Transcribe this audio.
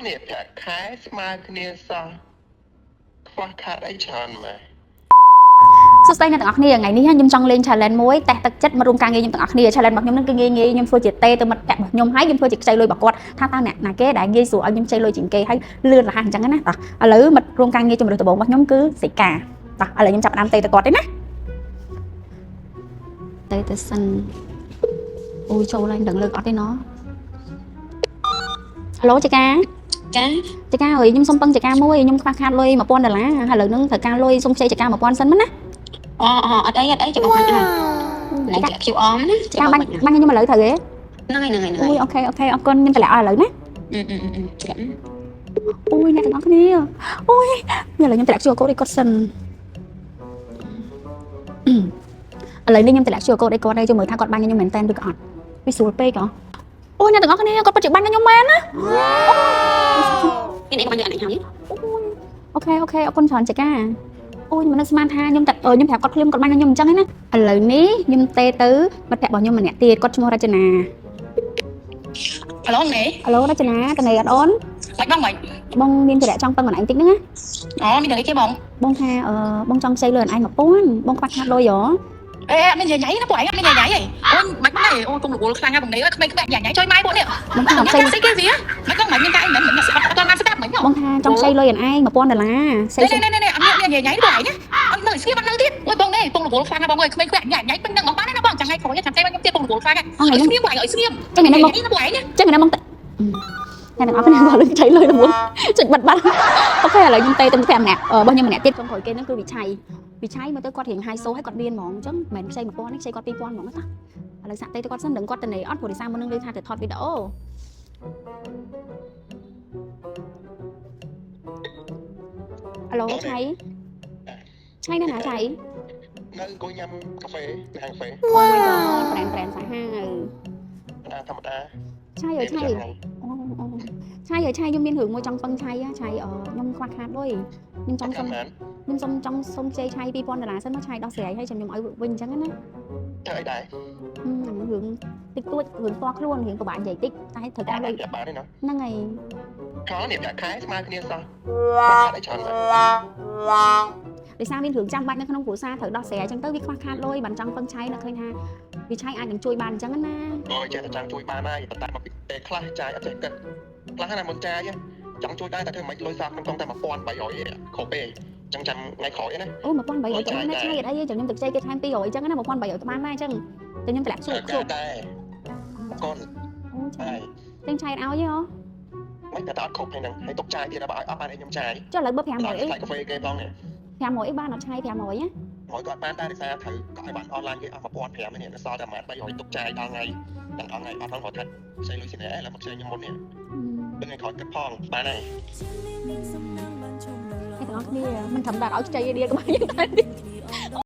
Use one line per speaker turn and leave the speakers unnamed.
នេះប្រាក់ខែស្មើគ្នាសោះខ្វះខាតអីច្រើនម៉ែ
សួស្តីអ្នកទាំងអស់គ្នាថ្ងៃនេះខ្ញុំចង់លេង challenge មួយតេស្តទឹកចិត្តមករួមការងារខ្ញុំទាំងអស់គ្នា challenge របស់ខ្ញុំនឹងគឺងាយខ្ញុំធ្វើជាទេទៅមិត្តភក្តិរបស់ខ្ញុំហើយខ្ញុំធ្វើជាខ្ចីលុយរបស់គាត់ថាតើអ្នកណាគេដែលងាយស្រួលឲ្យខ្ញុំខ្ចីលុយជាងគេហើយលឿនរហ័សអញ្ចឹងណាតោះឥឡូវមិត្តរួមការងារជំរឿនដំបូងរបស់ខ្ញុំគឺសេកាតោះឥឡូវខ្ញុំចាប់ផ្ដើមទេទៅគាត់ទេណាទេទៅសិនអូយចូលឡើងដឹងលើកអត់ទេណហៅឡូចេកាចេកាអើយខ្ញុំសុំពឹងចេកាមួយខ្ញុំខ្វះខាតលុយ$1000ឥឡូវហ្នឹងត្រូវការលុយសុំខ្ចីចេកា$1000សិនណា
អត់អីចាំបងខាងណាចាក់ QR ណា
ចាបាញ់ខ្ញុំឥឡូវត្រូវទេ
ហ្នឹងហើយ
អូយអូខេអរគុណខ្ញុំតម្លាក់ឲ្យឥឡូវណាអូយអ្នកទាំងអស់គ្នាអូយឥឡូវខ្ញុំតម្លាក់ QR code ឲ្យគាត់សិនឥឡូវនេះខ្ញុំតម្លាក់ QR code ឲ្យគាត់ហើយជួយមើលថាគាត់បាញ់ខ្ញុំមែនតើឬក៏អត់វាស្រួលពេកហ៎អូយអ្នកទាំងអស់គ្នាគាត់ពិតជាបាញ់ខ្ញុំមែនណា
មានអីក៏បាញ់យកអានេះហើយ
អូខេអរគុណច្រើនចេកាអូយមិននឹកស្មានថាខ្ញុំប្រាប់គាត់ភ្លាមគាត់បាញ់ខ្ញុំអញ្ចឹងហ្នឹងណាឥឡូវនេះខ្ញុំទេទៅមិត្តភក្តិរបស់ខ្ញុំម្នាក់ទៀតគាត់ឈ្មោះរចនា
អាឡូនេះ
អាឡូរចនាកណេអត់អូនបងមានចរិយាចង់ពឹងខ្លួនឯងតិចហ្នឹងណា
មានតែគេ
បងថាបងចង់ខ្ចីលុយខ្លួនឯង$1000បងខ្វះខាតលុយហ៎
អេអត់មានញ៉ៃណាពួកឯងអត់មានញ៉ៃអូនបាច់មិនទេអូនកុំរវល់ខ្លាំងណាស់បងនេះក្មេងៗញ៉ៃជួយម៉ែពួកនេះ
បងថាខ្ចី
ស្អីគេវាមិនក៏មិនមានតែឯងមិនអត់បានស្ដាប់មិន
បងថាចង់ខ្ចីលុយខ្លួនឯង$1000
នេះអត់មានញ៉ៃពួកឯងណាអត់នៅស្គីបាត់នៅទៀតអូយបងនេះបងរវល់ខ្លាំងណាស់បងអើយក្មេងៗញ៉ៃពេញនឹងបងបានណាបងចាំថ្ងៃក្រោយចាំតែខ្ញុំទៀតបងរវល់ខ្លាំងហ្នឹងស្ងៀមបងឲ្យស្ងៀម
ចឹងណាបង
ពួកឯង
ចឹងណាបងតែទាំងអស់គ្នាគាត់លើខ្ចីលុយល្មមចុចបាត់អូខេឥឡូវខ្ញុំទេទៅ5ម្នាក់របស់ខ្ញុំម្នាក់ទៀតចុងក្រោយគេហ្នឹងគឺវិឆ័យមើលទៅគាត់រៀង high soul ហើយគាត់មានហ្មងអញ្ចឹងមិនមែនខ្ចី$1000នេះខ្ចីគាត់2000ហ្មងណាឥឡូវសាក់ទេទៅគាត់សិនដឹងគាត់ទៅអត់ព្រោះដោយសារមុននឹងលើថាទៅថតវីដេអូអាឡូឆៃនៅណាឆៃ
នៅអង្គុយញ៉ាំកាហ្វេនៅហាងកាហ្វេ
អូ my god ប្រែនសាហាវ
ធម្មតា
ឆៃឆៃខ្ញុំមានរឿងមួយចង់ពឹងឆៃឆៃខ្ញុំខ្វះខាតលុយខ្ញុំចង់សុំខ្ចីឆៃ$2000សិនមកឆៃដោះស្រាយឲ្យខ្ញុំឲ្យវិញអញ្ចឹងណា
ធ្វើអីដែរ
រឿងតិចតួចរឿងផ្ទាល់ខ្លួនរឿងពិបាកនិយាយតិចតែត្រូវការលុយ
បានទេ
ហ្នឹងហើយ
នេះប្រាក់ខែស្មើគ្នាសោះខាតអីច្រើនមែន
ដោយសារមានរឿងចាំបាច់នៅក្នុងគ្រួសារត្រូវដោះស្រាយអញ្ចឹងទៅវាខ្វះខាតលុយបានចង់ពឹងឆៃនៅឃើញថាវាឆៃអាចនឹងជួយបានអញ្ចឹងណា
អូចេះតែចង់ជួយបានហើយប៉ុន្តែមកពីពេលខ្លះចាយអត់ចេះគិតខ្លះណាមុនចាយចង់ជួយដែរតែធ្វើមិនលុយសោះក្នុងតែ$1300គ្រប់ពេកចឹងចាំថ្ងៃក្រោយណា
អូ$1300ទៅណាឆៃអីចឹងខ្ញុំទៅខ្ចីគេថែម200អញ្ចឹងណា$1300បានដែរអញ្ចឹងតែខ្ញុំតម្លាក់ជួប
ដែរកូន
អូឆៃចឹងឆៃឲ្យហ៎
មិនតែអត់គ្រប់ហ្នឹងហើយទុកចាយទៀតបើឲ្យអត់បានឲ្យខ្ញុំចាយ
ចុះឥឡូវបើ500អី
កាហ្វេគេផងនេះ
500អីបានអត់ឆៃ500ណា
ហើយគាត់បានតែដោយសារត្រូវក៏ឲ្យបានអនឡាញគេអស់$1500នេះសល់តែ300ទុកចាយដល់ថ្ងៃអត់ហ្នឹងគាត់ថាផ្សេងលុយស៊ីណែឥឡូវមកផ្សេងខ្ញុំមុននេះដឹងឲ្យគាត់គិតផងបានហើយ
អ្នកទាំងអស់គ្នាមិនធម្មតាឲ្យខ្ចីឯនេះក៏បានយ៉ាងតែ